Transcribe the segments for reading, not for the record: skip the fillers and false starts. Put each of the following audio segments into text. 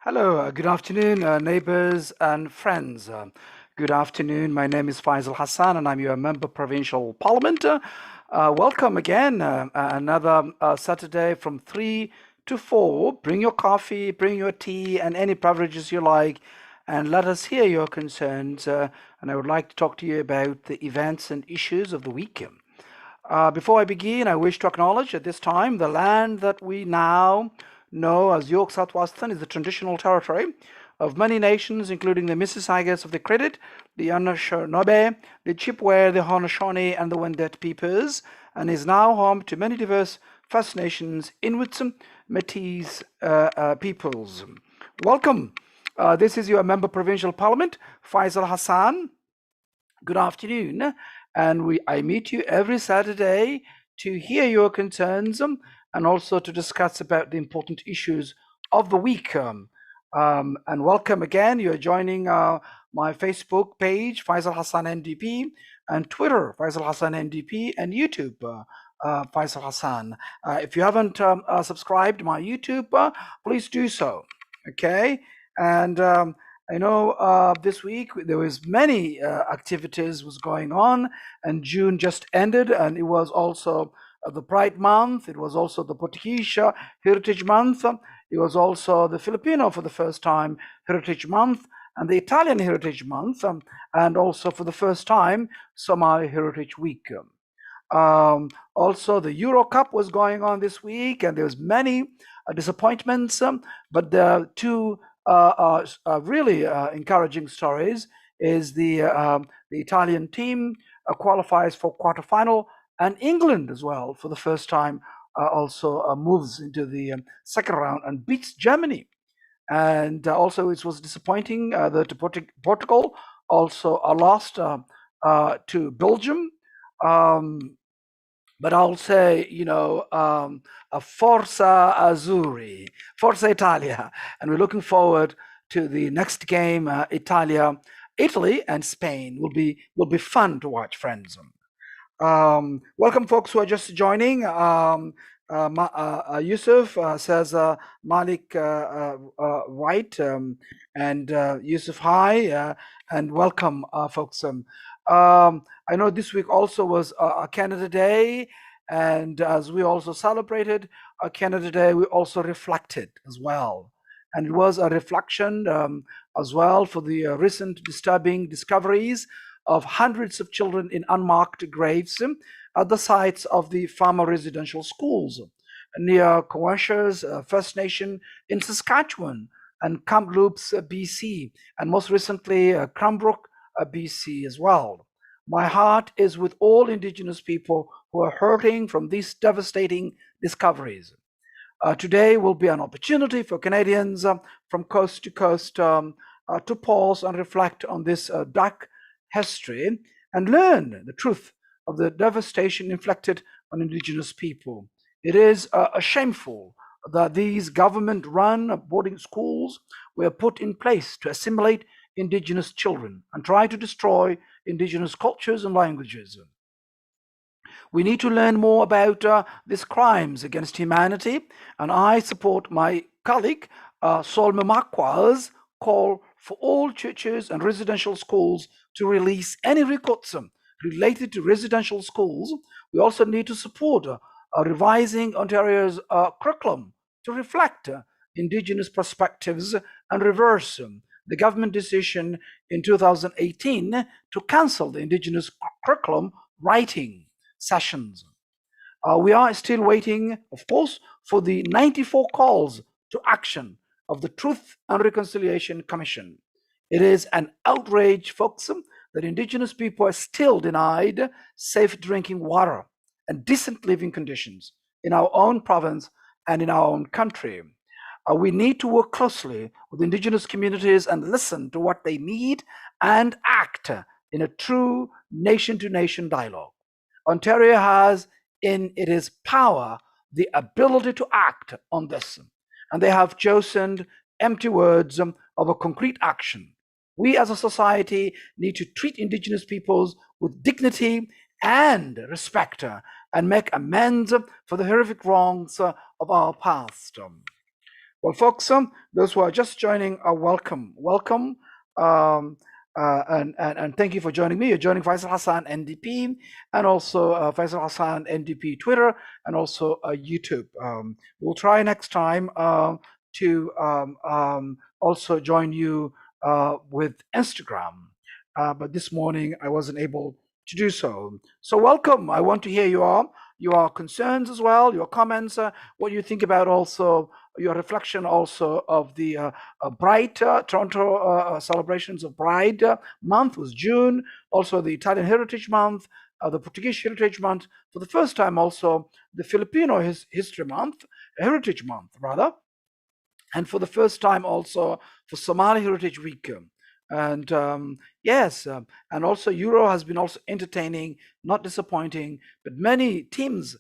Hello, good afternoon, neighbors and friends. Good afternoon. My name is Faisal Hassan, and I'm your member provincial parliament. Welcome again. Another Saturday from 3 to 4. Bring your coffee, bring your tea, and any beverages you like, and let us hear your concerns. And I would like to talk to you about the events and issues of the week. Before I begin, I wish to acknowledge at this time the land that we now know as York Southwestern is the traditional territory of many nations, including the Mississaugas of the Credit, the Anishinaabe, the Chippewa, the Haudenosaunee, and the Wendat peoples, and is now home to many diverse First Nations, Inuits, Métis peoples. Welcome. This is your member provincial parliament, Faisal Hassan. Good afternoon, and I meet you every Saturday to hear your concerns and also to discuss about the important issues of the week. And welcome again. You're joining my Facebook page, Faisal Hassan NDP, and Twitter, Faisal Hassan NDP, and YouTube, Faisal Hassan. If you haven't subscribed to my YouTube, please do so. Okay, and I know this week there was many activities was going on, and June just ended, and it was also the Pride Month. It was also the Portuguese Heritage Month. It was also the Filipino for the first time Heritage Month, and the Italian Heritage Month, and also for the first time Somali Heritage Week. Also, the Euro Cup was going on this week, and there was many disappointments, but the two really encouraging stories is the Italian team qualifies for quarterfinal, and England as well for the first time also moves into the second round and beats Germany. And also it was disappointing that Portugal also lost to Belgium. But I'll say, a Forza Azzurri, Forza Italia, and we're looking forward to the next game, Italy and Spain. Will be fun to watch, friends. Welcome, folks who are just joining. Yusuf says Malik White, and Yusuf, hi, and welcome, folks. I know this week also was Canada Day, and as we also celebrated Canada Day, we also reflected as well. And it was a reflection as well for the recent disturbing discoveries of hundreds of children in unmarked graves at the sites of the farmer residential schools near Cowansha's First Nation in Saskatchewan and Kamloops, BC, and most recently Cranbrook, BC as well. My heart is with all Indigenous people who are hurting from these devastating discoveries. Today will be an opportunity for Canadians from coast to coast to pause and reflect on this dark history and learn the truth of the devastation inflicted on Indigenous people. It is shameful that these government-run boarding schools were put in place to assimilate Indigenous children and try to destroy Indigenous cultures and languages. We need to learn more about these crimes against humanity, and I support my colleague Sol Mamakwa's call for all churches and residential schools to release any records related to residential schools. We also need to support revising Ontario's curriculum to reflect Indigenous perspectives and reverse the government decision in 2018 to cancel the Indigenous curriculum writing sessions. We are still waiting, of course, for the 94 calls to action of the Truth and Reconciliation Commission. It is an outrage, folks, that Indigenous people are still denied safe drinking water and decent living conditions in our own province and in our own country. We need to work closely with Indigenous communities and listen to what they need and act in a true nation-to-nation dialogue. Ontario has in its power the ability to act on this, and they have chosen empty words over concrete action. We as a society need to treat Indigenous peoples with dignity and respect and make amends for the horrific wrongs of our past. Well, folks, those who are just joining are welcome. Um, and thank you for joining me. You're joining Faisal Hassan NDP and also Faisal Hassan NDP Twitter and also YouTube. We'll try next time to also join you with Instagram. But this morning I wasn't able to do so. So welcome. I want to hear your concerns as well, your comments, what you think about also your reflection also of the Bright Toronto celebrations of Pride month was June, also the Italian Heritage Month, the Portuguese Heritage Month, for the first time also the Filipino History Month, Heritage Month rather, and for the first time also for Somali Heritage Week. And yes, and also Euro has been also entertaining, not disappointing, but many teams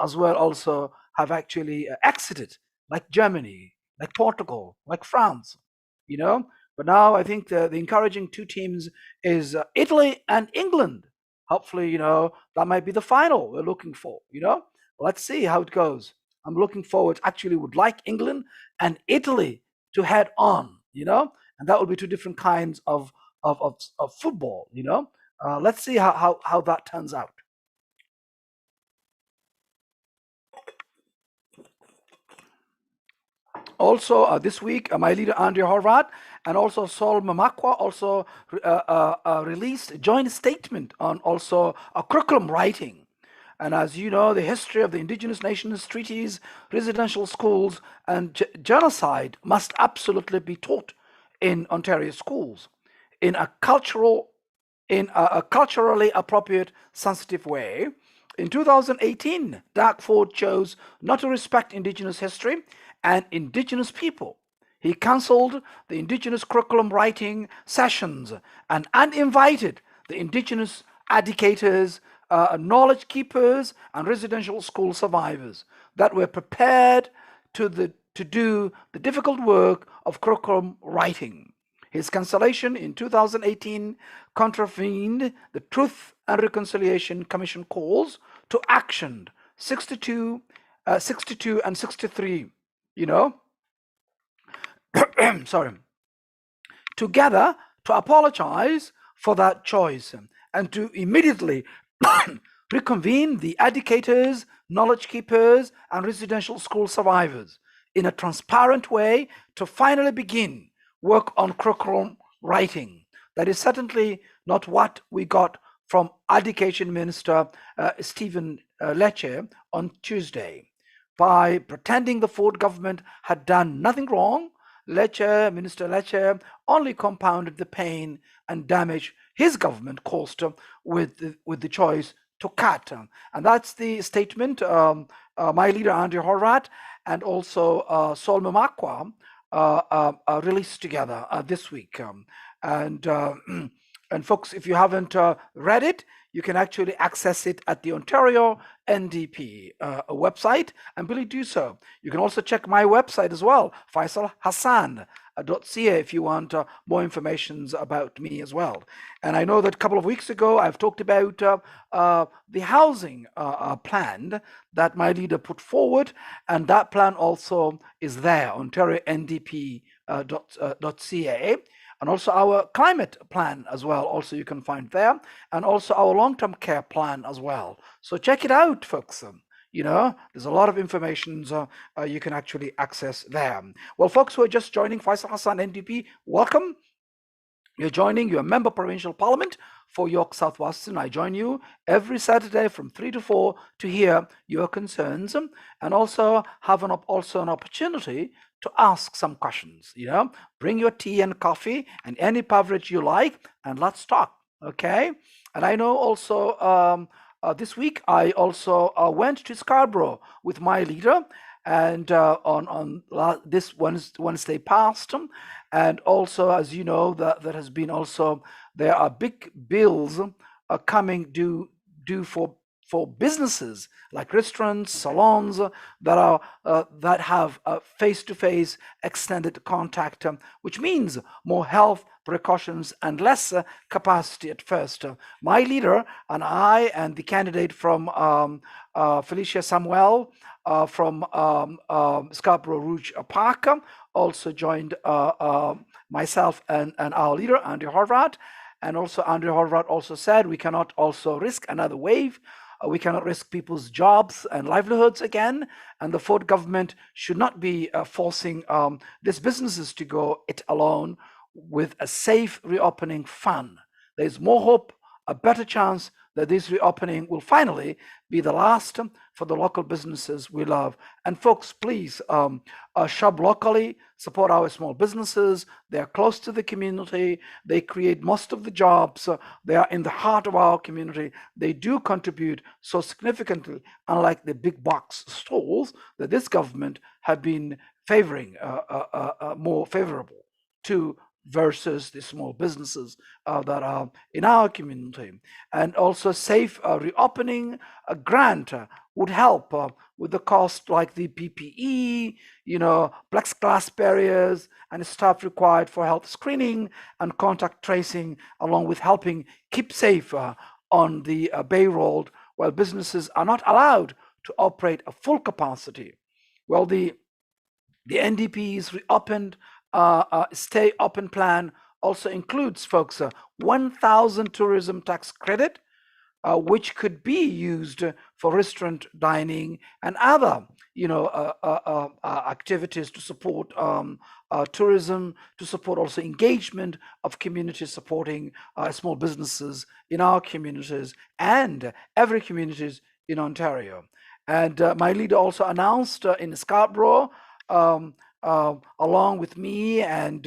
as well also have actually exited, like Germany, like Portugal, like France, you know. But now I think the encouraging two teams is Italy and England. Hopefully, that might be the final we're looking for. Let's see how it goes. I'm looking forward, actually would like England and Italy to head on, and that will be two different kinds of football. Let's see how that turns out. Also, this week, my leader Andrea Horvat and also Sol Mamakwa also released a joint statement on also a curriculum writing. And as you know, the history of the Indigenous Nations treaties, residential schools, and genocide must absolutely be taught in Ontario schools in a culturally appropriate, sensitive way. In 2018, Doug Ford chose not to respect Indigenous history and Indigenous people. He cancelled the Indigenous curriculum writing sessions and uninvited the Indigenous educators, knowledge keepers, and residential school survivors that were prepared to do the difficult work of curriculum writing. His cancellation in 2018 contravened the Truth and Reconciliation Commission calls to action 62 and 63, sorry, together to apologize for that choice and to immediately reconvene the educators, knowledge keepers, and residential school survivors in a transparent way to finally begin work on curriculum writing. That is certainly not what we got from Education Minister Stephen Lecce on Tuesday. By pretending the Ford government had done nothing wrong, Minister Lecce only compounded the pain and damage his government caused with the choice to cut. And that's the statement my leader Andrew Horvat and also Sol Mamakwa released together this week. And and folks, if you haven't read it, you can actually access it at the Ontario NDP website, and really do so. You can also check my website as well, Faisal Hassan. .ca if you want more information about me as well. And I know that a couple of weeks ago I've talked about the housing plan that my leader put forward, and that plan also is there, Ontario NDP .ca. And also our climate plan as well, also you can find there, and also our long-term care plan as well. So check it out, folks. There's a lot of information you can actually access there. Well, folks who are just joining Faisal Hassan NDP, welcome. You're joining your member provincial parliament for York South-Weston. I join you every Saturday from 3 to 4 to hear your concerns and also have an opportunity to ask some questions. Bring your tea and coffee and any beverage you like, and let's talk. Okay. And I know also this week I also went to Scarborough with my leader, and on this Wednesday past, and also, as you know, that there has been also there are big bills coming due for businesses like restaurants, salons that have face-to-face extended contact, which means more health precautions and less capacity at first. My leader and I and the candidate from Felicia Samuel from Scarborough Rouge Park also joined myself and our leader, Andrew Horvath. And also Andrew Horvath also said we cannot also risk another wave. We cannot risk people's jobs and livelihoods again. And the Ford government should not be forcing these businesses to go it alone with a safe reopening fund. There's more hope, a better chance that this reopening will finally be the last for the local businesses we love. And folks, please shop locally, support our small businesses. They are close to the community. They create most of the jobs. They are in the heart of our community. They do contribute so significantly, unlike the big box stores that this government have been favoring, more favorable to versus the small businesses that are in our community. And also safe reopening grant would help with the cost like the PPE, plexiglass barriers and staff required for health screening and contact tracing, along with helping keep safe on the Bay Road while businesses are not allowed to operate at full capacity. Well, the NDP's reopened stay open plan also includes, folks, 1,000 tourism tax credit, which could be used for restaurant dining and other, activities to support tourism, to support also engagement of communities supporting small businesses in our communities and every communities in Ontario. And my leader also announced in Scarborough, along with me and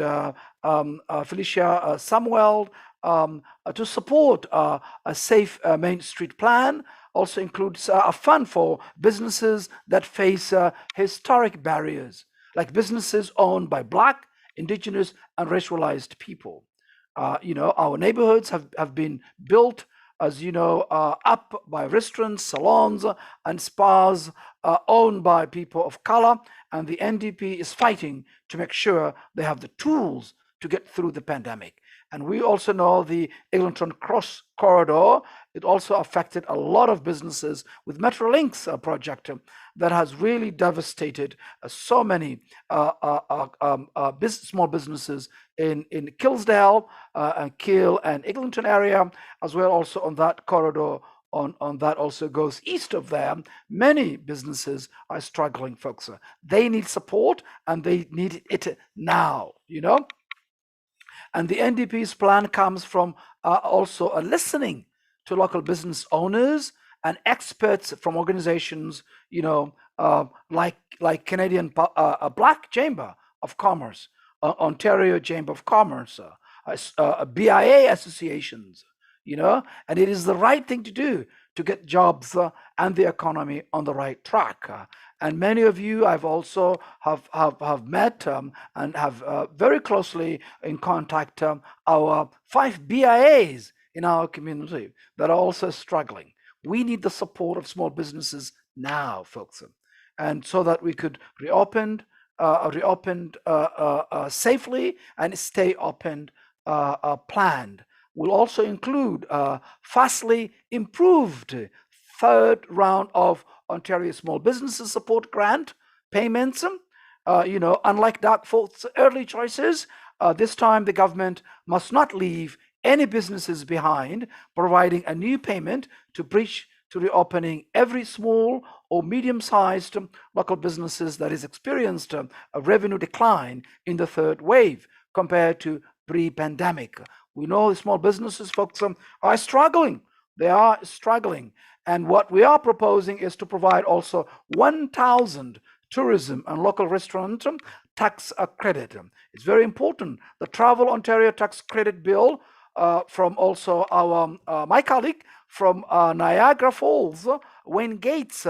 Felicia Samuel, to support a safe Main Street plan. Also includes a fund for businesses that face historic barriers, like businesses owned by Black, Indigenous, and racialized people. Our neighborhoods have been built, as you know, up by restaurants, salons, and spas owned by people of color. And the NDP is fighting to make sure they have the tools to get through the pandemic. And we also know the Eglinton Cross Corridor, it also affected a lot of businesses with Metrolinx project that has really devastated so many small businesses in Killsdale, Kill and Eglinton area, as well also on that corridor. On that also goes east of there. Many businesses are struggling, folks. They need support and they need it now, And the NDP's plan comes from also a listening to local business owners and experts from organizations, like Canadian Black Chamber of Commerce, Ontario Chamber of Commerce, BIA associations, and it is the right thing to do to get jobs and the economy on the right track. And many of you I've also have met and have very closely in contact our 5 BIAs in our community that are also struggling. We need the support of small businesses now, folks, and so that we could reopen safely and stay open planned. Will also include fastly improved third round of Ontario Small Businesses Support Grant payments. Unlike Dartford's early choices, this time the government must not leave any businesses behind, providing a new payment to bridge to reopening every small or medium-sized local businesses that has experienced a revenue decline in the third wave compared to pre-pandemic. We know the small businesses, folks, are struggling. They are struggling. And what we are proposing is to provide also 1,000 tourism and local restaurant tax credit. It's very important. The Travel Ontario Tax Credit Bill from also my colleague from Niagara Falls, Wayne Gates,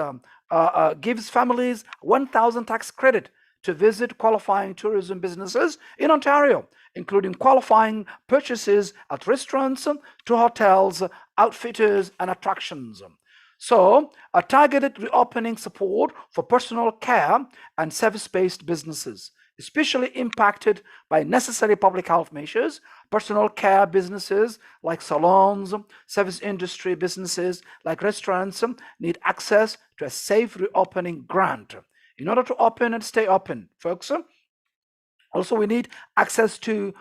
gives families 1,000 tax credit to visit qualifying tourism businesses in Ontario, including qualifying purchases at restaurants, to hotels, outfitters, and attractions. So, a targeted reopening support for personal care and service-based businesses, especially impacted by necessary public health measures. Personal care businesses like salons, service industry businesses like restaurants need access to a safe reopening grant in order to open and stay open, folks. Also, we need access to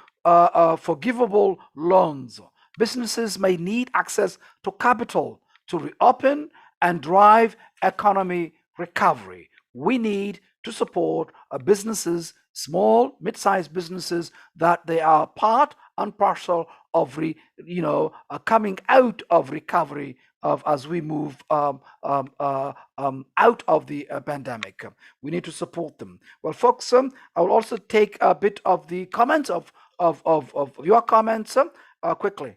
forgivable loans. Businesses may need access to capital to reopen and drive economy recovery. We need to support businesses, small, mid-sized businesses, that they are part and parcel of coming out of recovery of as we move out of the pandemic. We need to support them. Well, folks, I will also take a bit of the comments of your comments quickly.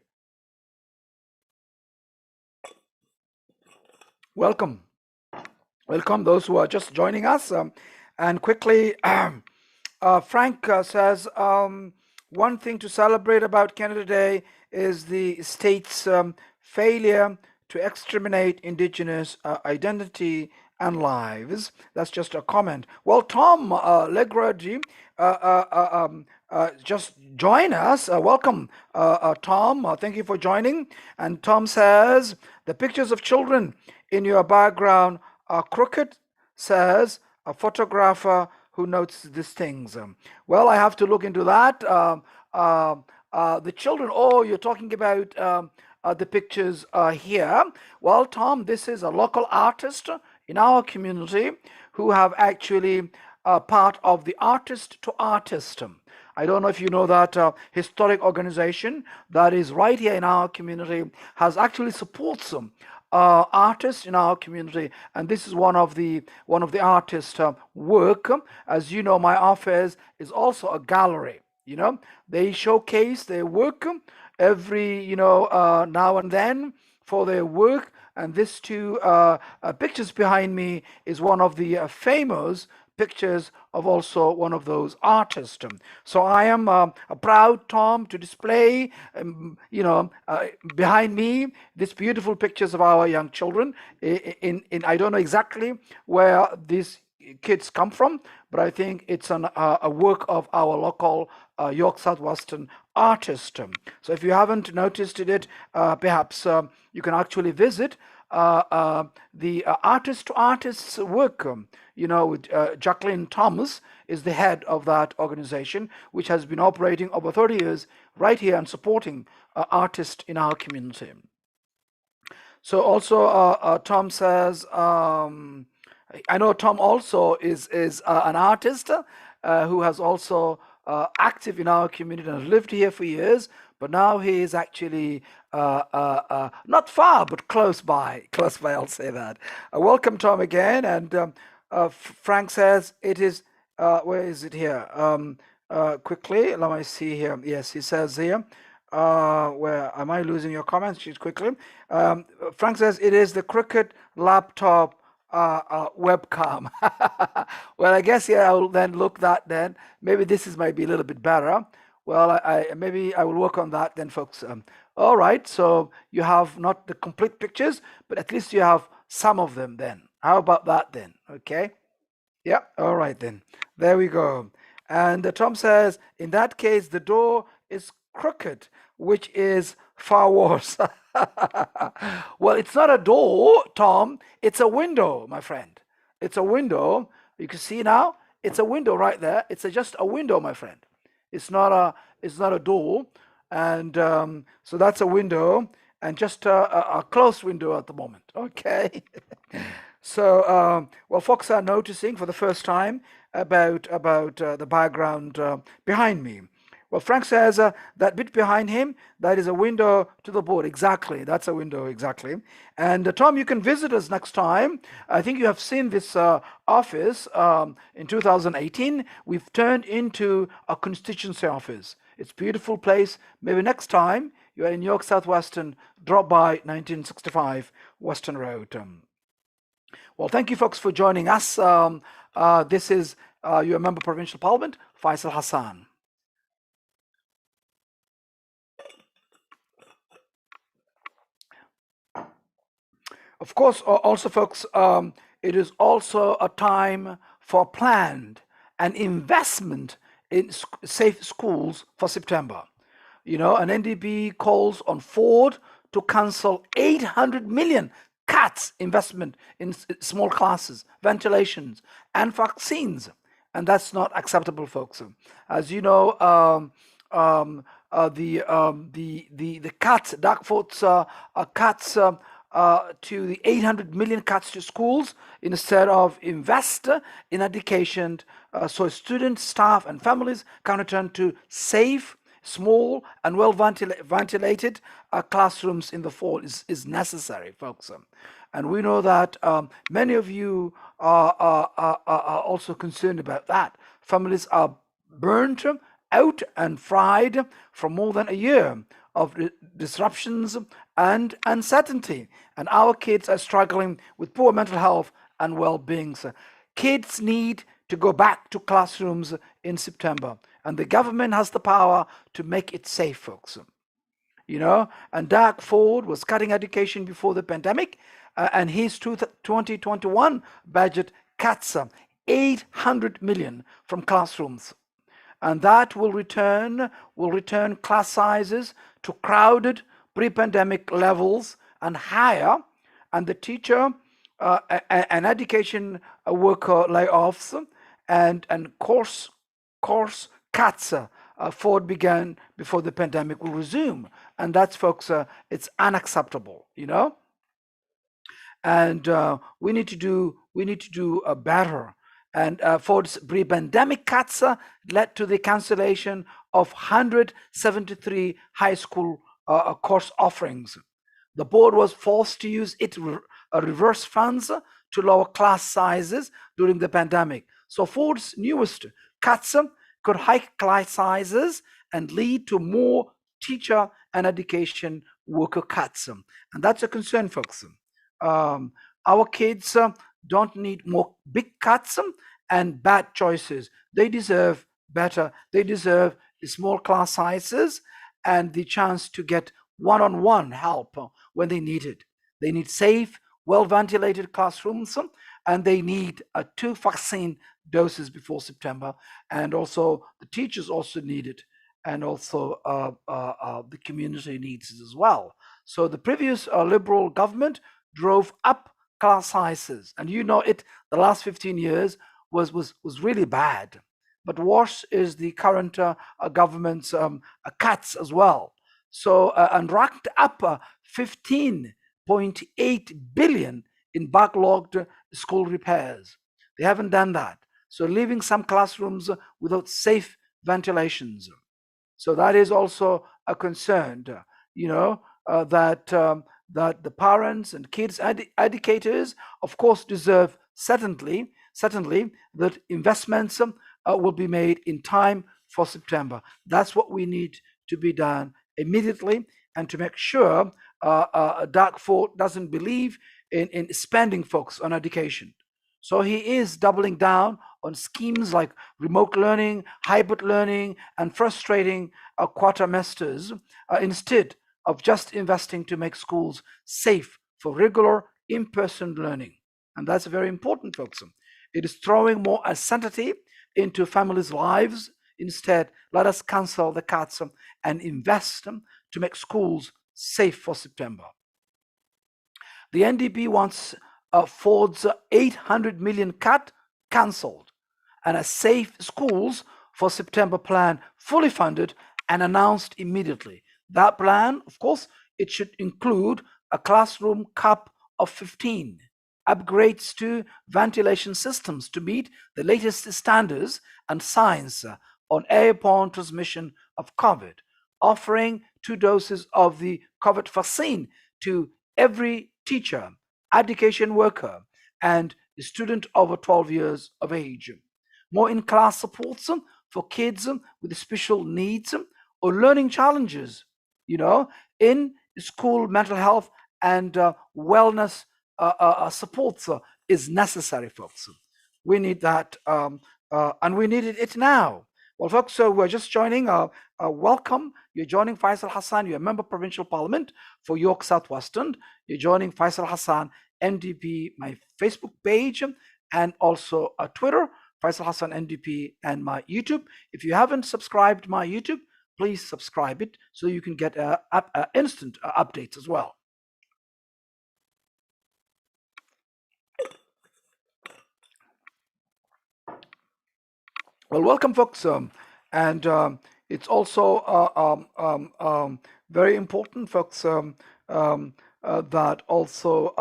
Welcome. Welcome those who are just joining us. And quickly, Frank says one thing to celebrate about Canada Day is the state's failure to exterminate Indigenous identity and lives. That's just a comment. Well, Tom Legraji just join us. Welcome, Tom. Thank you for joining. And Tom says the pictures of children in your background are crooked, says a photographer who notes these things. Well, I have to look into that. The children, oh, you're talking about the pictures here. Well, Tom, this is a local artist in our community who have actually part of the Artist to Artist. I don't know if you know that historic organization that is right here in our community has actually supports artists in our community, and this is one of the artists' work. As you know, my office is also a gallery. They showcase their work every now and then for their work, and these two pictures behind me is one of the famous pictures of also one of those artists. So I am proud, Tom, to display, behind me, these beautiful pictures of our young children. In I don't know exactly where these kids come from, but I think it's a work of our local York Southwestern artist. So if you haven't noticed it, perhaps you can actually visit the Artist to Artists work. With Jacqueline Thomas is the head of that organization, which has been operating over 30 years right here and supporting artists in our community. So also Tom says, I know Tom also is an artist who has also active in our community and lived here for years, but now he is actually not far, but close by. Close by, I'll say that. Welcome, Tom, again. And Frank says it is, where is it here? Quickly, let me see here. Yes, he says here. Where am I losing your comments? Just quickly. Frank says it is the Cricket laptop webcam. Well, I guess I will then look that then. Maybe this is might be a little bit better. Well, maybe I will work on that then, folks. All right, so you have not the complete pictures, but at least you have some of them then. How about that then? Okay. Yeah, all right then. There we go. And Tom says, in that case, the door is crooked, which is far worse. Well, it's not a door, Tom. It's a window, my friend. It's a window. You can see now. It's a window right there. It's just a window, my friend. It's not a door, and so that's a window, and just a closed window at the moment. Okay. So, well, folks are noticing for the first time about the background behind me. Well, Frank says that bit behind him, that is a window to the board. Exactly, that's a window, exactly. And Tom, you can visit us next time. I think you have seen this office in 2018. We've turned into a constituency office. It's a beautiful place. Maybe next time you're in York Southwestern, drop by 1965 Western Road. Well, thank you, folks, for joining us. This is your Member of Provincial Parliament, Faisal Hassan. Of course, also, folks, it is also a time for planned an investment in safe schools for September. An NDP calls on Ford to cancel 800 million cuts investment in small classes, ventilations, and vaccines, and that's not acceptable, folks. As you know, the cuts, Darkfoot's cuts to the 800 million cuts to schools instead of invest in education, so students, staff, and families can return to safe, small, and well ventilated classrooms in the fall is necessary, folks. And we know that many of you are also concerned about that. Families are burnt out and fried for more than a year of disruptions and uncertainty. And our kids are struggling with poor mental health and well-being. So kids need to go back to classrooms in September, and the government has the power to make it safe, folks. And Doug Ford was cutting education before the pandemic, and his 2021 budget cuts 800 million from classrooms, and that will return class sizes to crowded pre-pandemic levels and higher, and the teacher and education worker layoffs and course cuts Ford began before the pandemic will resume, and that's, folks, it's unacceptable. And we need to do better. And Ford's pre-pandemic cuts led to the cancellation of 173 high school course offerings. The board was forced to use its reverse funds to lower class sizes during the pandemic. So Ford's newest cuts could hike class sizes and lead to more teacher and education worker cuts. And that's a concern, folks. Our kids don't need more big cuts and bad choices. They deserve better. They deserve small class sizes and the chance to get one-on-one help when they need it. They need safe, well-ventilated classrooms, and they need 2 vaccine doses before September. And also the teachers also need it, and also the community needs it as well. So the previous Liberal government drove up class sizes, and the last 15 years was really bad. But worse is the current government's cuts as well. So and racked up 15.8 billion in backlogged school repairs. They haven't done that. So leaving some classrooms without safe ventilations. So that is also a concern, that the parents and kids educators, of course, deserve certainly that investments will be made in time for September. That's what we need to be done immediately, and to make sure Doug Ford doesn't believe in spending, folks, on education. So he is doubling down on schemes like remote learning, hybrid learning, and frustrating quatermesters instead of just investing to make schools safe for regular in-person learning. And that's very important, folks. It is throwing more uncertainty into families' lives. Instead, let us cancel the cuts and invest to make schools safe for September. The NDP wants Ford's 800 million cut cancelled, and a safe schools for September plan fully funded and announced immediately. That plan, of course, it should include a classroom cap of 15, upgrades to ventilation systems to meet the latest standards and science on airborne transmission of COVID, offering 2 doses of the COVID vaccine to every teacher, education worker, and student over 12 years of age. More in-class supports for kids with special needs or learning challenges, in school mental health and wellness supports is necessary, folks. We need that, and we needed it now. Well, folks, so we're just joining. Welcome. You're joining Faisal Hassan. You're a member of Provincial Parliament for York Southwestern. You're joining Faisal Hassan, MDP, my Facebook page, and also Twitter. Faisal Hassan NDP, and my YouTube. If you haven't subscribed my YouTube, please subscribe it so you can get instant updates as well. Well, welcome, folks. And It's also very important, folks, that also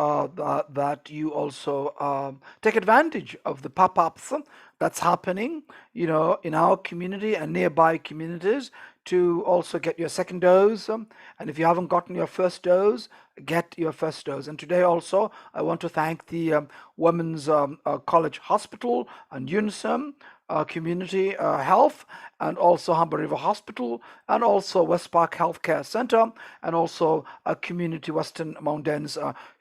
that you also take advantage of the pop-ups that's happening, in our community and nearby communities, to also get your second dose. And if you haven't gotten your first dose, get your first dose. And today also, I want to thank the Women's College Hospital and UNISEM, Community Health, and also Humber River Hospital, and also West Park Healthcare Center, and also Community Western Mountains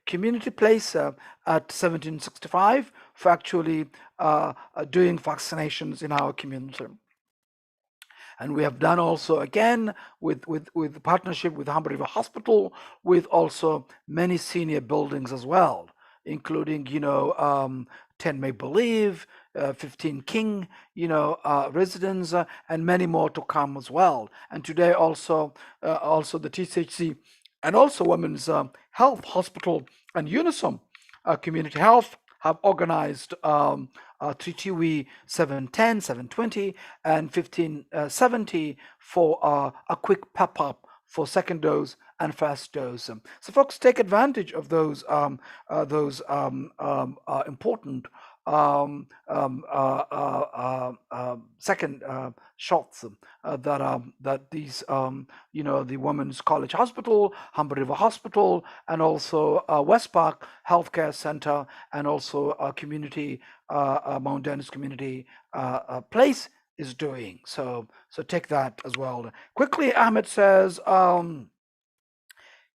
Community Place at 1765 for actually doing vaccinations in our community. And we have done also again with partnership with Humber River Hospital, with also many senior buildings as well, including 10 Maple Leaf, 15 King, residents, and many more to come as well. And today also the TCHC and also Women's Health Hospital and UNISOM Community Health have organized 3TW 710, 720, and 1570 for a quick pop-up for second dose and first dose. So folks, take advantage of those important second shots that these the Women's College Hospital, Humber River Hospital, and also West Park Healthcare Center, and also Community Mount Dennis Community Place is doing. So take that as well. Quickly, Ahmed says,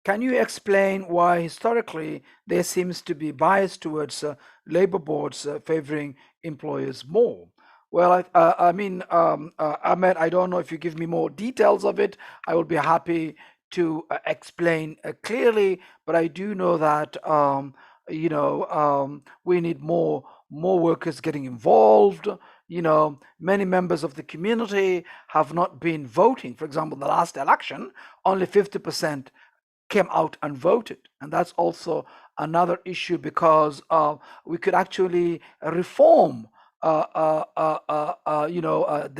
can you explain why historically there seems to be bias towards labor boards favoring employers more? Well, Ahmed, I don't know if you give me more details of it. I will be happy to explain clearly, but I do know that we need more workers getting involved. Many members of the community have not been voting. For example, the last election, only 50% came out and voted, and that's also another issue, because we could actually reform the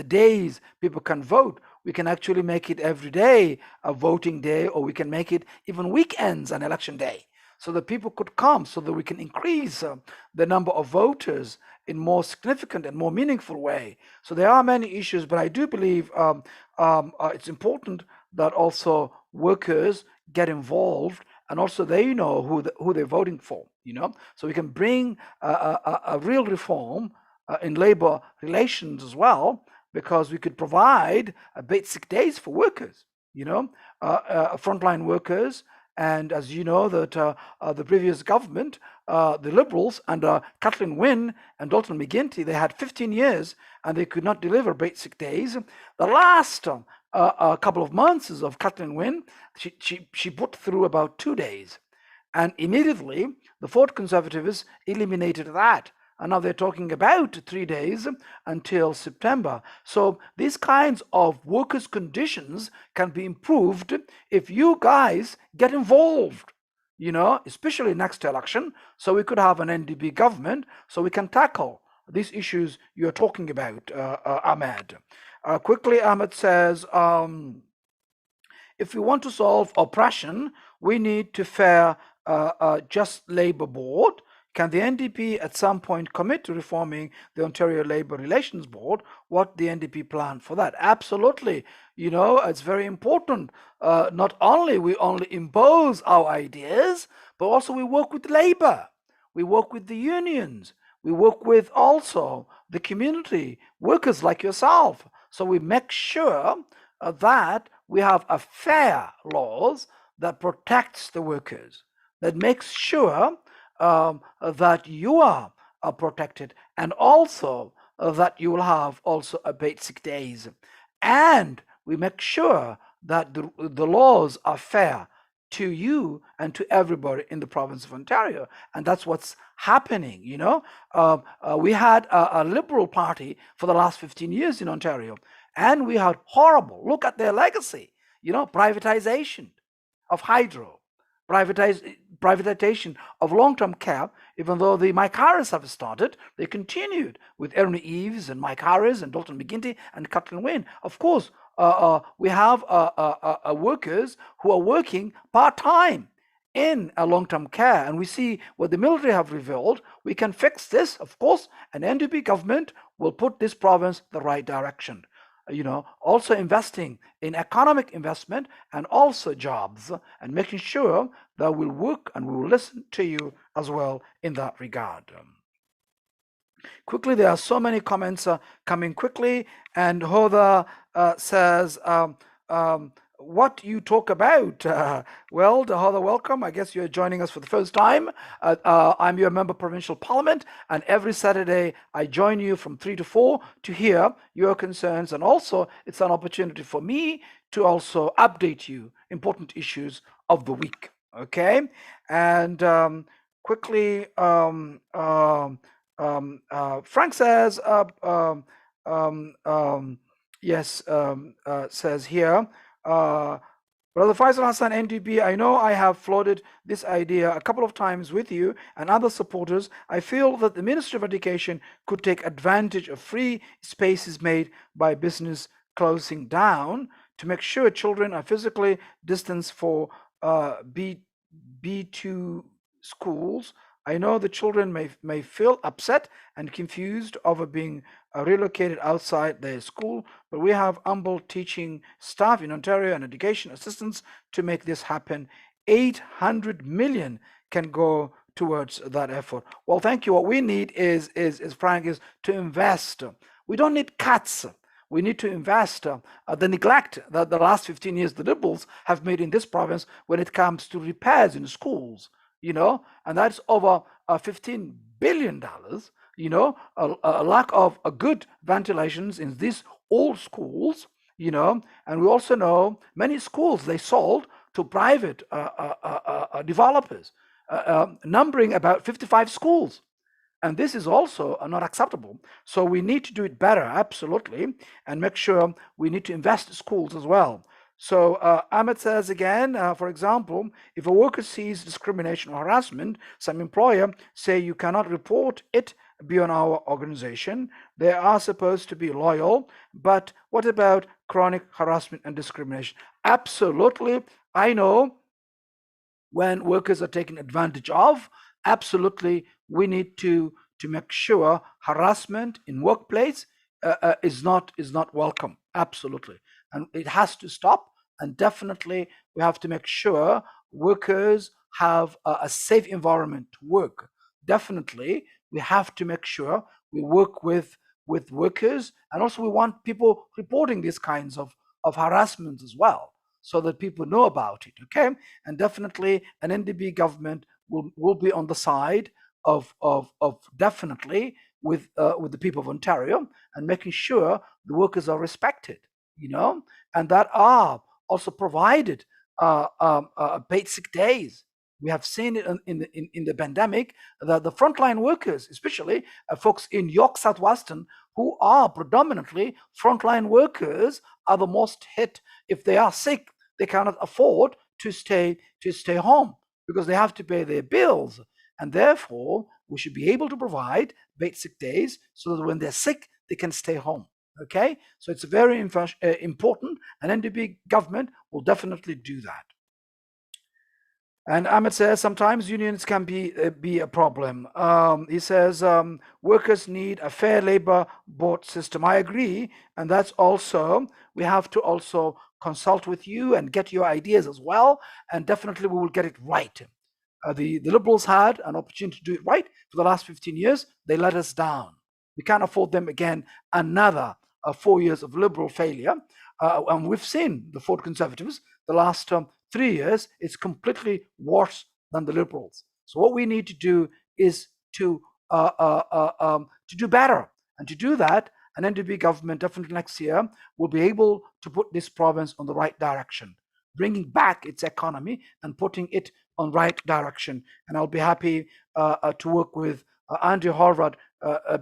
days people can vote. We can actually make it every day a voting day, or we can make it even weekends an election day, so that people could come, so that we can increase the number of voters in more significant and more meaningful way. So there are many issues, but I do believe it's important that also workers get involved, and also they know who they're voting for. So we can bring a real reform in labor relations as well, because we could provide basic days for workers, frontline workers. And as you know, that the previous government, the Liberals under Kathleen Wynne and Dalton McGuinty, they had 15 years and they could not deliver basic days. The last a couple of months of Kathleen Wynne, she put through about 2 days, and immediately the Ford Conservatives eliminated that, and now they're talking about 3 days until September. So these kinds of workers' conditions can be improved if you guys get involved, especially next election, so we could have an NDP government, so we can tackle these issues you're talking about, Ahmed. Quickly, Ahmed says, if we want to solve oppression, we need to fair, just labor board. Can the NDP at some point commit to reforming the Ontario Labour Relations Board? What the NDP plan for that? Absolutely. It's very important. Not only we only impose our ideas, but also we work with labor. We work with the unions. We work with also the community, workers like yourself. So we make sure that we have a fair laws that protects the workers, that makes sure that you are protected, and also that you will have also a basic days. And we make sure that the laws are fair to you and to everybody in the province of Ontario. And that's what's happening. We had a Liberal Party for the last 15 years in Ontario, and we had horrible, look at their legacy, privatization of hydro, privatization of long-term care. Even though the Mike Harris have started, they continued with Ernie Eves and Mike Harris and Dalton McGuinty and Kathleen Wayne. Of course, we have workers who are working part-time in a long-term care, and we see what the military have revealed. We can fix this, of course, and NDP government will put this province the right direction. Also investing in economic investment and also jobs, and making sure that we'll work and we will listen to you as well in that regard. Quickly, there are so many comments coming quickly, and Hoda says, what you talk about. Well, Hoda, welcome. I guess you're joining us for the first time. I'm your member of Provincial Parliament, and every Saturday I join you from 3 to 4 to hear your concerns, and also it's an opportunity for me to also update you important issues of the week. Okay, and quickly, Frank says, yes, says here, Brother Faisal Hassan, NDP, I know I have floated this idea a couple of times with you and other supporters. I feel that the Ministry of Education could take advantage of free spaces made by business closing down to make sure children are physically distanced for B2 schools. I know the children may feel upset and confused over being relocated outside their school, but we have humble teaching staff in Ontario and education assistants to make this happen. 800 million can go towards that effort. Well, thank you. What we need is Frank, is to invest. We don't need cuts. We need to invest. The neglect that the last 15 years the Liberals have made in this province when it comes to repairs in schools, and that's over $15 billion, a lack of good ventilations in these old schools, and we also know many schools they sold to private developers, numbering about 55 schools. And this is also not acceptable. So we need to do it better, absolutely, and make sure we need to invest in schools as well. So Ahmed says again, for example, if a worker sees discrimination or harassment, some employer say you cannot report it beyond our organization. They are supposed to be loyal, but what about chronic harassment and discrimination? Absolutely. I know when workers are taken advantage of, absolutely, we need to make sure harassment in workplace is not welcome. Absolutely, and it has to stop. And definitely, we have to make sure workers have a safe environment to work. Definitely, we have to make sure we work with workers, and also we want people reporting these kinds of harassment as well, so that people know about it. Okay, and definitely, an NDP government will be on the side of definitely with the people of Ontario, and making sure the workers are respected, and that are also provided paid sick days. We have seen it in the pandemic that the frontline workers, especially folks in York Southwestern, who are predominantly frontline workers, are the most hit. If they are sick, they cannot afford to stay home because they have to pay their bills, and therefore we should be able to provide paid sick days so that when they're sick, they can stay home. Okay, so it's very important, and NDP government will definitely do that. And Ahmed says sometimes unions can be a problem. He says workers need a fair labor board system. I agree, and that's also, we have to also consult with you and get your ideas as well, and definitely we will get it right. The Liberals had an opportunity to do it right for the last 15 years. They let us down. We can't afford them again another 4 years of Liberal failure. And we've seen the Ford Conservatives the last 3 years. It's completely worse than the Liberals. So what we need to do is to do better, and to do that, an NDP government definitely next year will be able to put this province on the right direction. bringing back its economy and putting it on right direction. And I'll be happy to work with Andrew Horvath,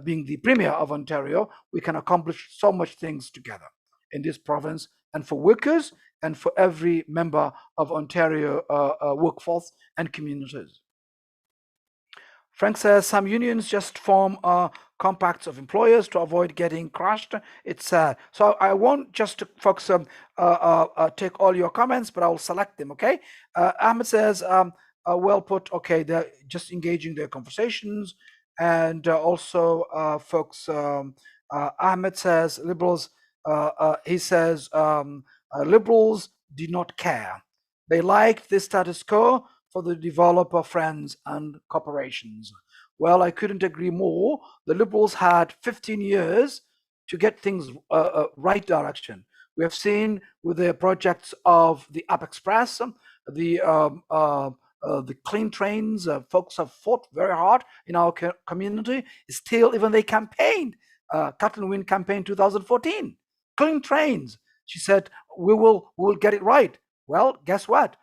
being the Premier of Ontario. We can accomplish so much things together in this province, and for workers and for every member of Ontario workforce and communities. Frank says some unions just form compacts of employers to avoid getting crushed. It's sad. So I won't just folks take all your comments, but I will select them. Okay. Ahmed says, well put. Okay, they're just engaging their conversations, and also folks. Ahmed says liberals. He says liberals did not care. They liked the status quo for the developer friends and corporations. Well, I couldn't agree more. The Liberals had 15 years to get things right direction. We have seen with the projects of the Up Express, the clean trains. Folks have fought very hard in our community. Still, even they campaigned, Kathleen Wynne campaign 2014, clean trains. She said, we will get it right. Well, guess what?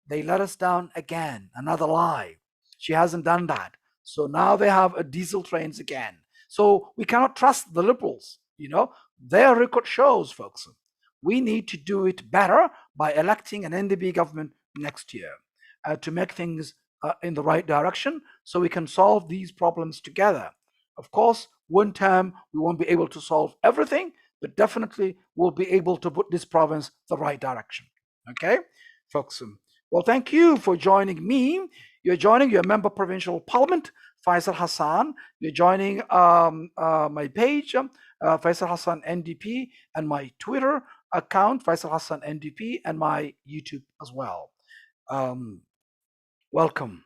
They let us down again. Another lie. She hasn't done that. So now they have a diesel trains again. So we cannot trust the liberals. Their record shows, folks. We need to do it better by electing an NDP government next year to make things in the right direction so we can solve these problems together. Of course, one term we won't be able to solve everything, but definitely we'll be able to put this province the right direction. Okay, folks. Well, thank you for joining me. You're joining your member provincial parliament, Faisal Hassan. You're joining my page, Faisal Hassan NDP, and my Twitter account, Faisal Hassan NDP, and my YouTube as well. Welcome.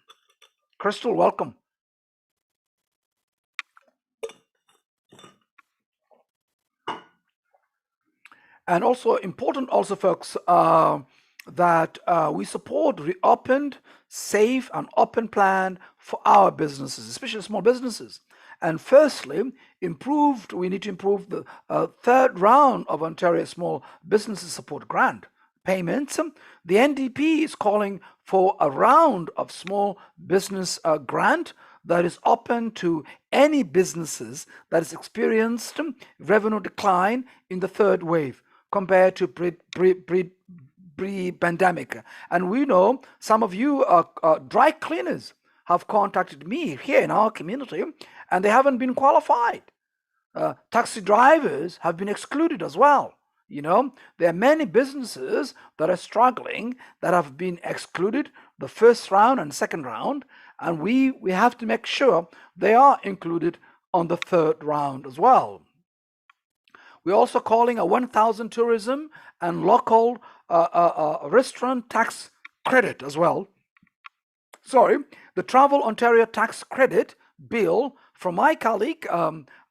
Crystal, welcome. And also important also, folks, that we support reopened, safe, and open plan for our businesses, especially small businesses. And firstly, we need to improve the third round of Ontario Small Businesses Support Grant payments. The NDP is calling for a round of small business grant that is open to any businesses that has experienced revenue decline in the third wave compared to pre-pandemic. And we know some of you dry cleaners have contacted me here in our community, and they haven't been qualified. Taxi drivers have been excluded as well. There are many businesses that are struggling that have been excluded the first round and second round, and we have to make sure they are included on the third round as well. We're also calling a 1,000 tourism and local restaurant tax credit as well. Sorry, the Travel Ontario tax credit bill from my colleague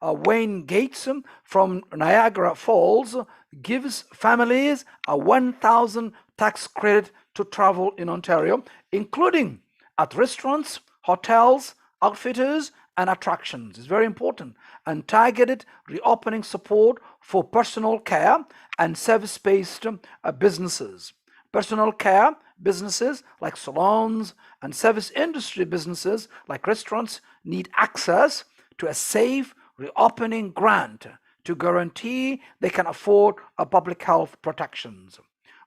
Wayne Gates from Niagara Falls gives families a 1,000 tax credit to travel in Ontario, including at restaurants, hotels, outfitters, and attractions. It's very important. And targeted reopening support for personal care and service-based businesses. Personal care businesses like salons and service industry businesses like restaurants need access to a safe reopening grant to guarantee they can afford public health protections.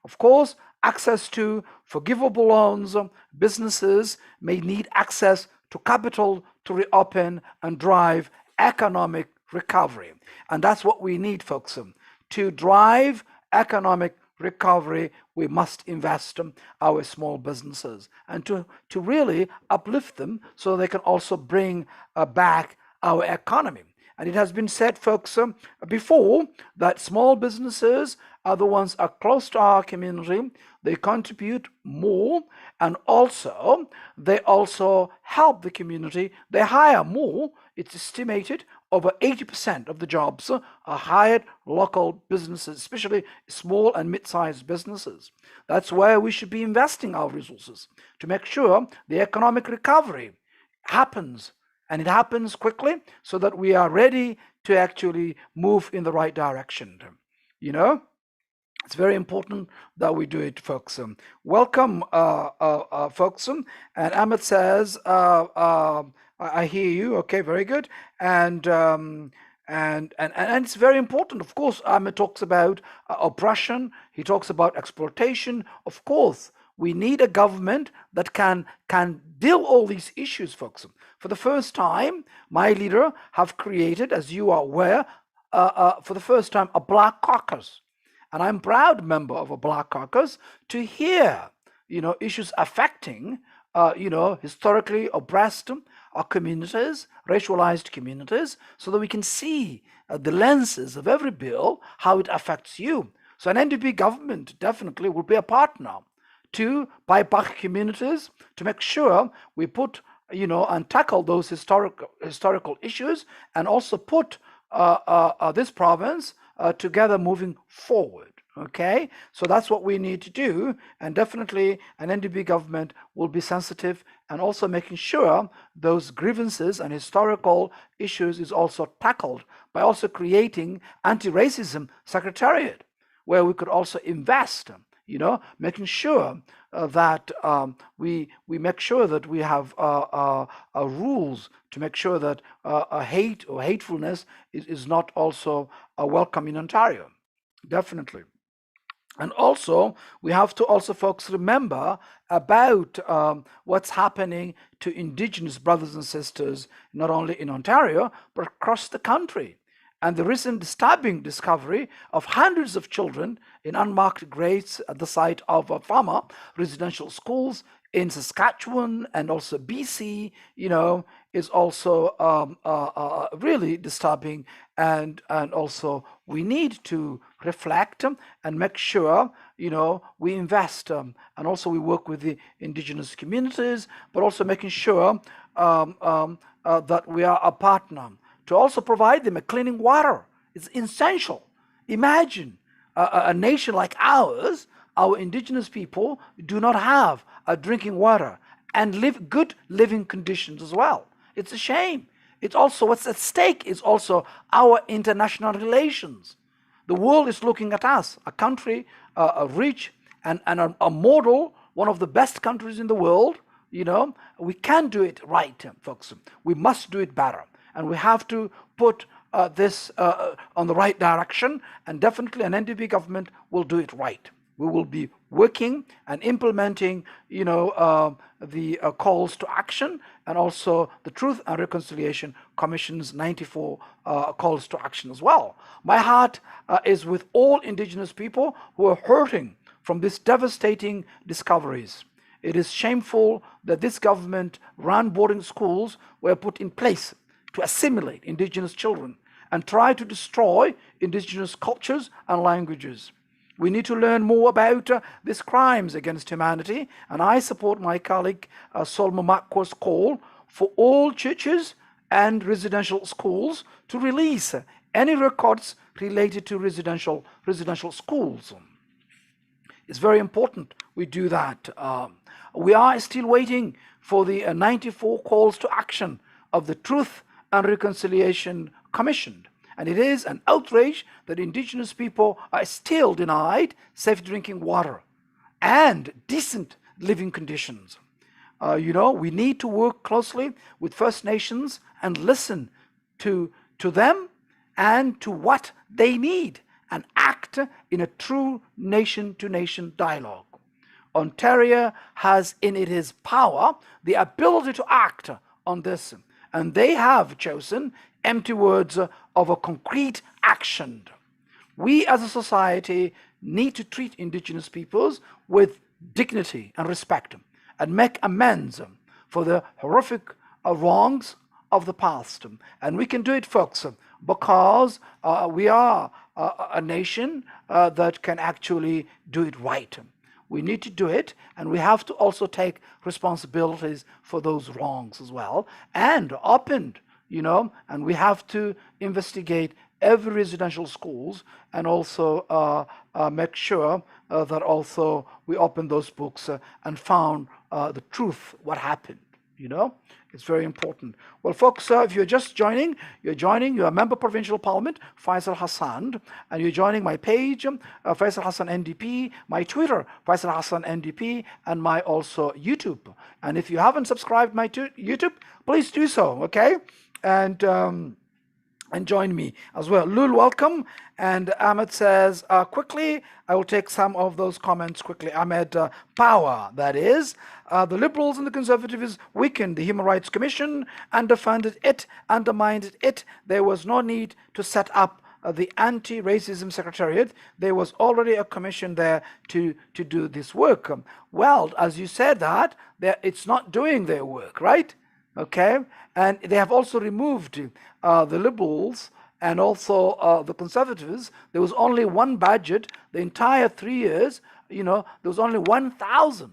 Of course, access to forgivable loans. Businesses may need access to capital to reopen and drive economic recovery. And that's what we need, folks. To drive economic recovery, we must invest our small businesses and to really uplift them so they can also bring back our economy. And it has been said, folks, before that small businesses are the ones are close to our community. They contribute more, and also they also help the community. They hire more. It's estimated over 80% of the jobs are hired local businesses, especially small and mid-sized businesses. That's where we should be investing our resources to make sure the economic recovery happens, and it happens quickly so that we are ready to actually move in the right direction. It's very important that we do it, folks. Welcome, folks. And Ahmed says, I hear you. Okay, very good. And and it's very important. Of course, Ahmed talks about oppression. He talks about exploitation. Of course, we need a government that can deal all these issues, folks. For the first time, my leader have created, as you are aware, for the first time, a black caucus, and I'm proud member of a black caucus to hear, issues affecting, historically oppressed communities, racialized communities, so that we can see the lenses of every bill, how it affects you. So an NDP government definitely will be a partner to BIPOC communities to make sure we put, and tackle those historical issues, and also put this province together moving forward. Okay, so that's what we need to do, and definitely an NDP government will be sensitive and also making sure those grievances and historical issues is also tackled by also creating anti-racism secretariat where we could also invest, making sure that we make sure that we have rules to make sure that hate or hatefulness is not also welcome in Ontario. Definitely. And also, we have to also, folks, remember about what's happening to Indigenous brothers and sisters, not only in Ontario, but across the country. And the recent disturbing discovery of hundreds of children in unmarked graves at the site of farmer residential schools in Saskatchewan and also BC, is also really disturbing, and also we need to reflect and make sure we invest, and also we work with the Indigenous communities, but also making sure that we are a partner to also provide them a cleaning water. It's essential. Imagine a nation like ours, our Indigenous people do not have a drinking water and live good living conditions as well. It's a shame. It's also what's at stake is also our international relations. The world is looking at us, a country, a rich and a model, one of the best countries in the world. We can do it right, folks. We must do it better, and we have to put this on the right direction, and definitely an NDP government will do it right. We will be working and implementing, the calls to action, and also the Truth and Reconciliation Commission's 94 calls to action as well. My heart is with all Indigenous people who are hurting from these devastating discoveries. It is shameful that this government-run boarding schools were put in place to assimilate Indigenous children and try to destroy Indigenous cultures and languages. We need to learn more about these crimes against humanity, and I support my colleague Solma Makwa's call for all churches and residential schools to release any records related to residential schools. It's very important we do that. We are still waiting for the 94 calls to action of the Truth and Reconciliation Commission. And it is an outrage that Indigenous people are still denied safe drinking water and decent living conditions. We need to work closely with First Nations and listen to them and to what they need, and act in a true nation-to-nation dialogue. Ontario has in its power the ability to act on this, and they have chosen empty words of a concrete action. We as a society need to treat Indigenous peoples with dignity and respect, and make amends for the horrific wrongs of the past. And we can do it, folks, because we are a nation that can actually do it right. We need to do it, and we have to also take responsibilities for those wrongs as well, and opened, and we have to investigate every residential schools, and also make sure that also we open those books and found the truth, what happened. You know, it's very important. Well, folks, if you're just joining, you're a member provincial parliament, Faisal Hassan, and you're joining my page, Faisal Hassan NDP, my Twitter, Faisal Hassan NDP, and my also YouTube. And if you haven't subscribed my YouTube, please do so, okay? And join me as well. Lul, welcome. And Ahmed says, quickly, I will take some of those comments quickly. Ahmed, power, that is. The Liberals and the Conservatives weakened the Human Rights Commission, underfunded it, undermined it. There was no need to set up the Anti-Racism Secretariat. There was already a commission there to do this work. Well, as you said that, it's not doing their work, right? Okay, and they have also removed the Liberals and also the Conservatives. There was only one budget the entire 3 years. There was only 1,000.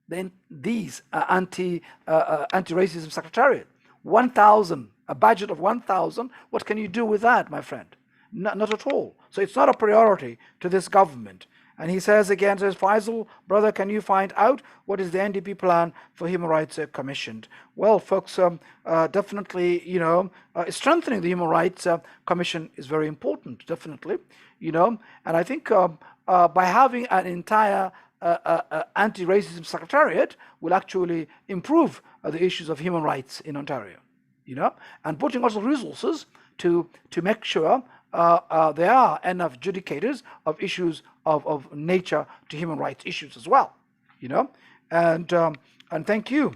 Then these anti-racism secretariat, 1,000, a budget of 1,000. What can you do with that, my friend? Not at all. So it's not a priority to this government. And he says again, Faisal, brother, can you find out what is the NDP plan for Human Rights Commission? Well, folks, definitely, strengthening the Human Rights Commission is very important, definitely, and I think by having an entire anti-racism secretariat will actually improve the issues of human rights in Ontario, and putting also resources to make sure there are enough adjudicators of issues of nature to human rights issues as well, and thank you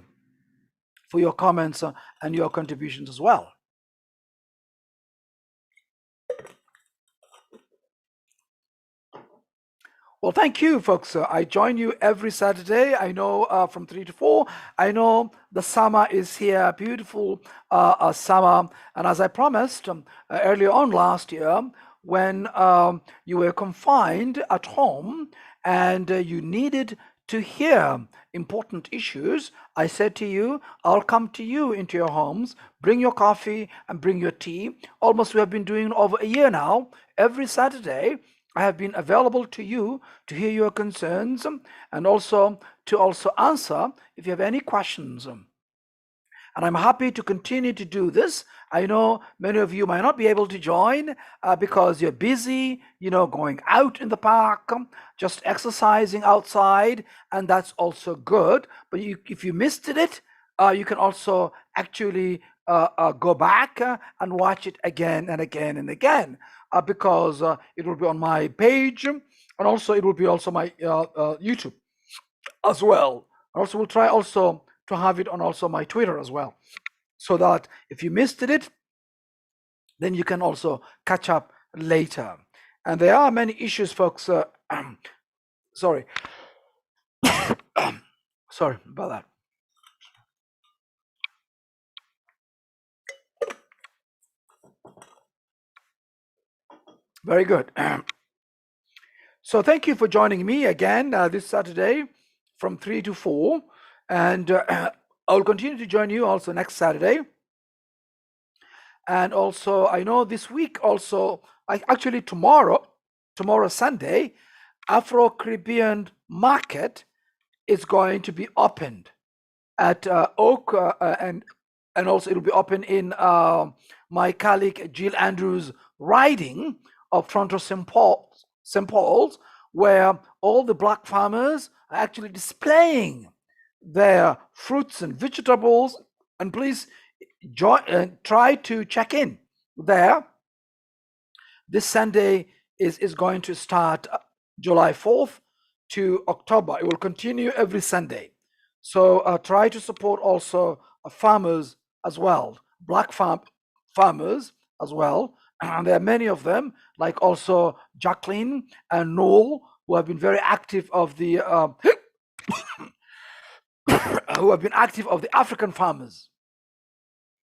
for your comments and your contributions as well. Well, thank you, folks. I join you every Saturday. I know from 3 to 4. I know the summer is here, beautiful summer. And as I promised earlier on last year, when you were confined at home and you needed to hear important issues, I said to you, I'll come to you into your homes, bring your coffee and bring your tea. Almost we have been doing over a year now, every Saturday. I have been available to you to hear your concerns and also to answer if you have any questions. And I'm happy to continue to do this. I know many of you might not be able to join because you're busy, going out in the park, just exercising outside, and that's also good. But if you missed it, you can also actually go back and watch it again and again and again because it will be on my page, and also it will be also my YouTube as well. And also we'll try also to have it on also my Twitter as well, so that if you missed it, then you can also catch up later. And there are many issues, folks. Sorry. Sorry about that. Very good. So thank you for joining me again this Saturday from 3 to 4. And I'll continue to join you also next Saturday. And also, I know this week also, actually tomorrow Sunday, Afro-Caribbean market is going to be opened at Oak, and also it'll be open in my colleague Jill Andrews' riding of Toronto St. Paul's, where all the black farmers are actually displaying their fruits and vegetables. And please try to check in there. This Sunday is going to start July 4th to October. It will continue every Sunday. So try to support also farmers as well, black farmers as well. And there are many of them, like also Jacqueline and Noel, who have been very active of the who have been active of the African farmers,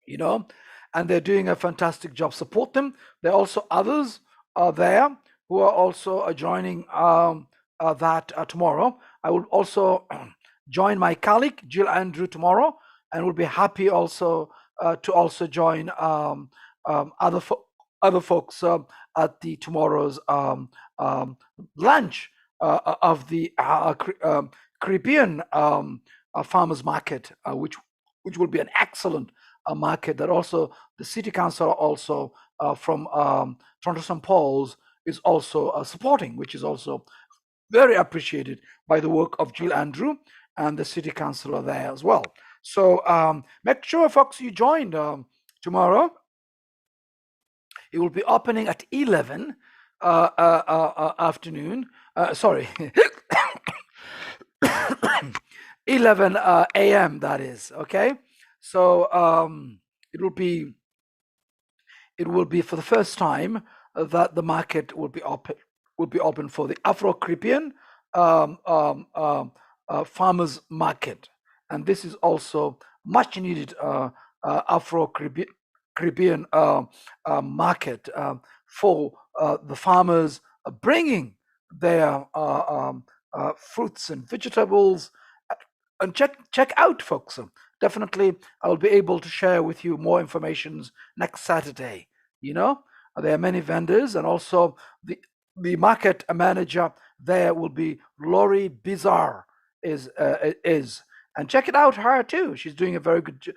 and they're doing a fantastic job. Support them. There are also others there who are also joining that tomorrow. I will also join my colleague Jill Andrew tomorrow, and will be happy also to also join other folks at the tomorrow's lunch of the Caribbean farmers market, which which will be an excellent market that also the city council also from Toronto St. Paul's is also supporting, which is also very appreciated by the work of Jill Andrew and the city councillor there as well. So make sure, folks, you join tomorrow. It will be opening at 11 afternoon. Sorry, 11 a.m. That is okay. So it will be for the first time that the market will be open for the Afro-Caribbean farmers market, and this is also much needed Afro-Caribbean market for the farmers bringing their fruits and vegetables. And check out, folks. Definitely, I'll be able to share with you more information next Saturday. There are many vendors, and also the market manager there will be Lori Bizarre is and check it out, her too. She's doing a very good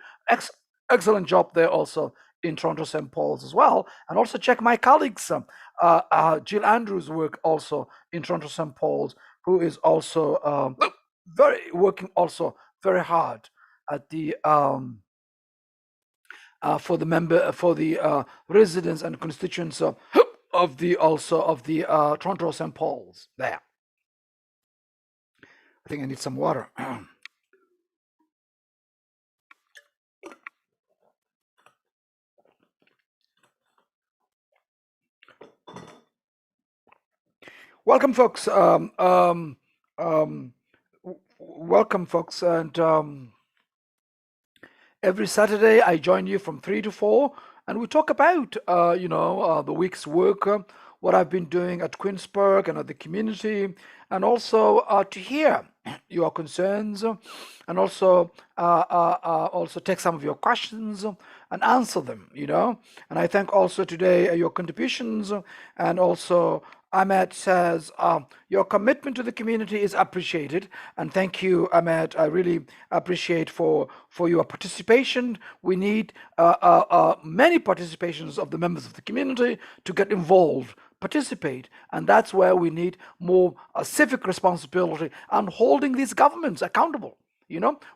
excellent job there also in Toronto St. Paul's as well. And also check my colleagues Jill Andrews' work also in Toronto St. Paul's, who is also working also very hard at the for the residents and constituents of the Toronto St. Paul's there. I think I need some water. Welcome, folks. Welcome, folks, and every Saturday I join you from 3 to 4, and we talk about the week's work, what I've been doing at Queensburg and at the community, and also to hear your concerns, and also take some of your questions and answer them. And I thank also today your contributions, and also Ahmed says your commitment to the community is appreciated, and thank you, Ahmed. I really appreciate for your participation. We need many participations of the members of the community to get involved, participate, and that's where we need more civic responsibility and holding these governments accountable.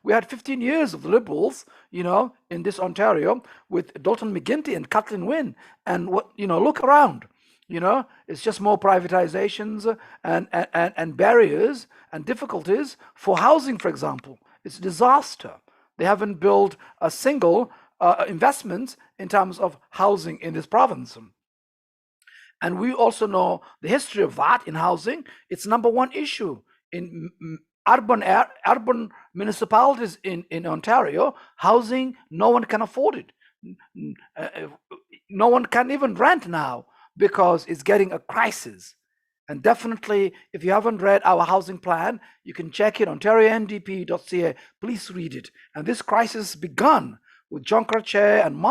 We had 15 years of the Liberals, in this Ontario with Dalton McGuinty and Kathleen Wynne, and look around. It's just more privatizations and barriers and difficulties for housing, for example. It's a disaster. They haven't built a single investment in terms of housing in this province. And we also know the history of that in housing. It's number one issue in urban municipalities in Ontario. Housing, no one can afford it. No one can even rent now, because it's getting a crisis. And definitely, if you haven't read our housing plan, you can check it on ontarionDP.ca. Please read it. And this crisis begun with John Cartier and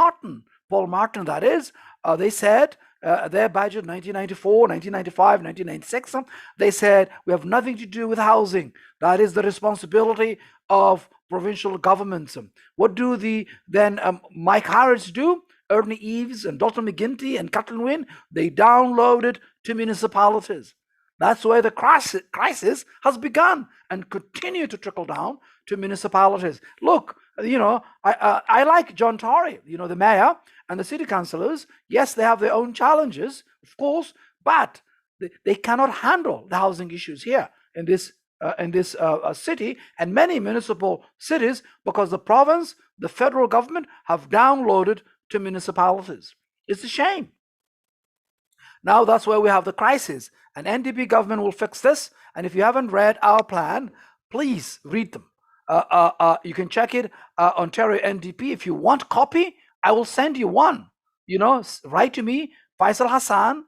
Paul Martin, that is. They said, their budget 1994, 1995, 1996, they said, we have nothing to do with housing. That is the responsibility of provincial governments. What do Mike Harris do? Ernie Eves and Dalton McGuinty and Kathleen Wynne, they downloaded to municipalities. That's where the crisis has begun and continue to trickle down to municipalities. Look, I like John Tory, the mayor and the city councillors. Yes, they have their own challenges, of course, but they cannot handle the housing issues here in this city and many municipal cities, because the province, the federal government have downloaded to municipalities. It's a shame. Now that's where we have the crisis, and NDP government will fix this. And if you haven't read our plan, please read them. You can check it, Ontario NDP. If you want copy, I will send you one. Write to me, Faisal Hassan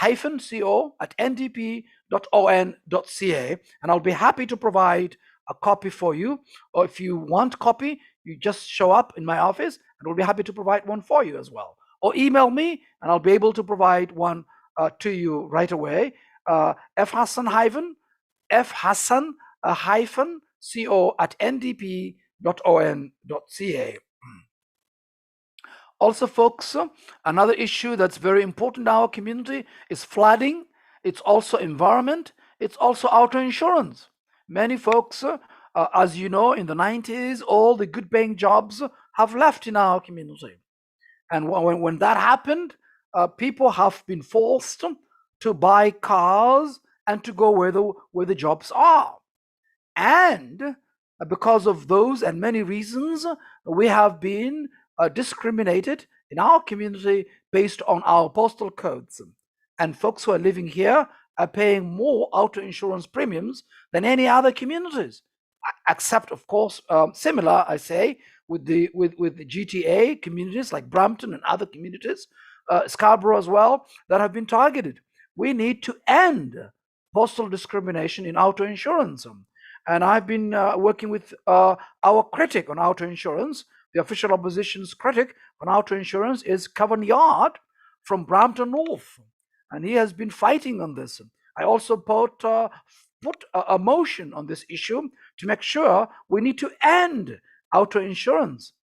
-co@ndp.on.ca, and I'll be happy to provide a copy for you. Or if you want copy, you just show up in my office, and we'll be happy to provide one for you as well. Or email me, and I'll be able to provide one to you right away. fhassan-co@ndp.on.ca. .on.ca. Also, folks, another issue that's very important in our community is flooding. It's also environment. It's also auto insurance. Many folks, as you know, in the 90s, all the good paying jobs have left in our community. And when that happened, people have been forced to buy cars and to go where the jobs are. And because of those and many reasons, we have been discriminated in our community based on our postal codes. And folks who are living here are paying more auto insurance premiums than any other communities, except, of course, similar, I say, with the GTA communities like Brampton and other communities, Scarborough as well, that have been targeted. We need to end postal discrimination in auto insurance. And I've been working with our critic on auto insurance. The official opposition's critic on auto insurance is Kevin Yard from Brampton North, and he has been fighting on this. I also put a motion on this issue to make sure we need to end auto insurance,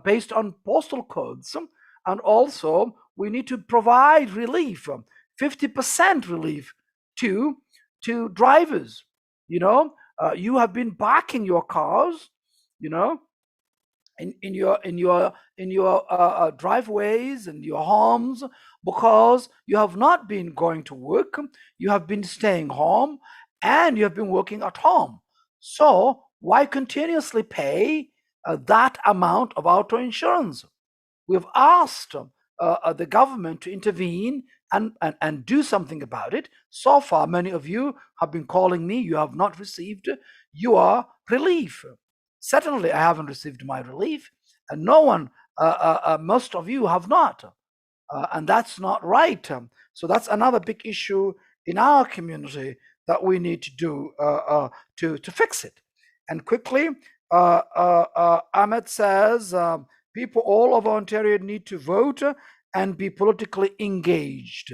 based on postal codes, and also we need to provide relief, 50% relief to drivers. You have been parking your cars, in your driveways and your homes because you have not been going to work, you have been staying home, and you have been working at home. So why continuously pay that amount of auto insurance? We've asked the government to intervene and do something about it. So far, many of you have been calling me. You have not received your relief. Certainly, I haven't received my relief, and no one, most of you have not. And that's not right. So that's another big issue in our community that we need to do to fix it. And quickly, Ahmed says, people all over Ontario need to vote and be politically engaged.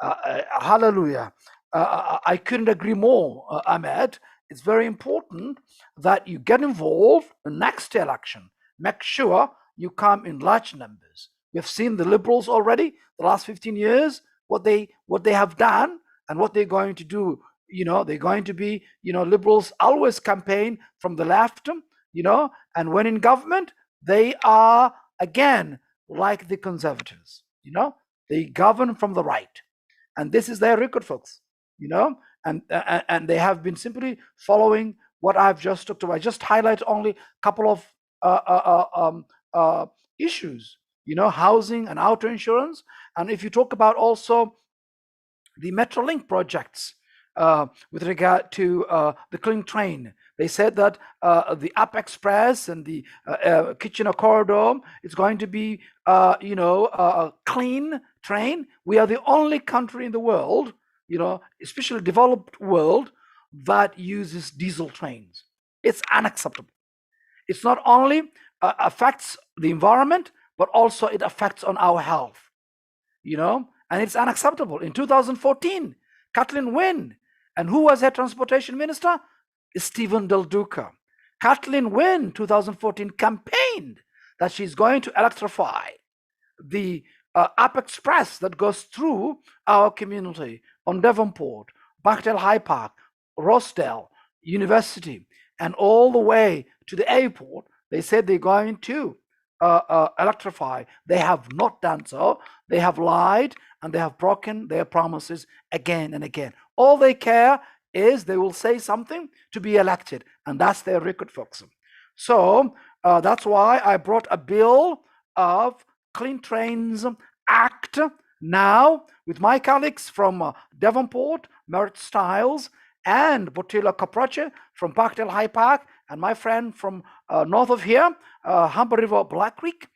Hallelujah. I couldn't agree more, Ahmed. It's very important that you get involved in next election. Make sure you come in large numbers. We've seen the Liberals already, the last 15 years, what they have done and what they're going to do. They're going to be, Liberals always campaign from the left, and when in government, they are, again, like the Conservatives, they govern from the right. And this is their record, folks, and they have been simply following what I've just talked about. I just highlight only a couple of issues, housing and auto insurance. And if you talk about also the Metrolink projects with regard to the clean train, they said that the Up Express and the Kitchener corridor is going to be, a clean train. We are the only country in the world, especially developed world, that uses diesel trains. It's unacceptable. It's not only affects the environment, but also it affects on our health, and it's unacceptable. In 2014, Kathleen Wynne, and who was her transportation minister? Stephen Del Duca. Kathleen Wynne, 2014, campaigned that she's going to electrify the Up Express that goes through our community on Devonport, Bachtel High Park, Rosedale, University, and all the way to the airport. They said they're going to electrify. They have not done so. They have lied and they have broken their promises again and again. All they care is they will say something to be elected, and that's their record, folks. So that's why I brought a bill of Clean Trains Act now with my colleagues from Devonport, Merritt Stiles, and Botila Caprace from Parkdale High Park, and my friend from north of here, Humber River Black Creek,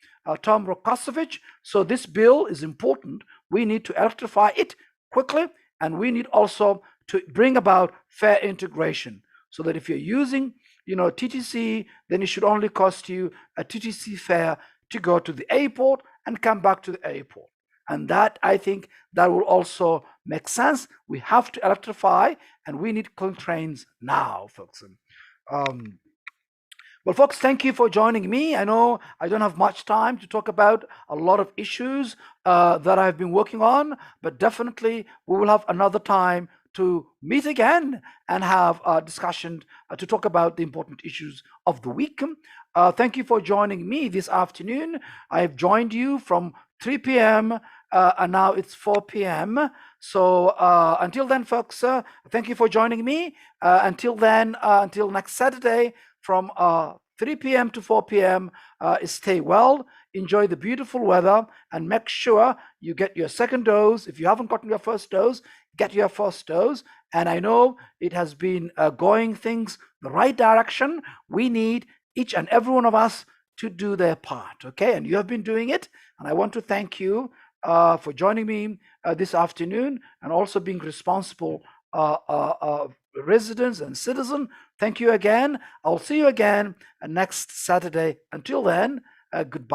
Tom Rokosovich. So this bill is important. We need to electrify it quickly, and we need also to bring about fair integration so that if you're using, TTC, then it should only cost you a TTC fare to go to the airport and come back to the airport. And that, I think, that will also make sense. We have to electrify, and we need clean trains now, folks. Well, folks, thank you for joining me. I know I don't have much time to talk about a lot of issues that I've been working on, but definitely we will have another time to meet again and have a discussion to talk about the important issues of the week. Thank you for joining me this afternoon. I have joined you from 3 p.m. And now it's 4 p.m. So until then, folks, thank you for joining me. Until then, until next Saturday from 3 p.m. to 4 p.m., stay well, enjoy the beautiful weather, and make sure you get your second dose. If you haven't gotten your first dose, get your first dose. And I know it has been going things the right direction. We need each and every one of us to do their part, okay? And you have been doing it, and I want to thank you for joining me this afternoon and also being responsible residents and citizen. Thank you again. I'll see you again next Saturday. Until then, goodbye.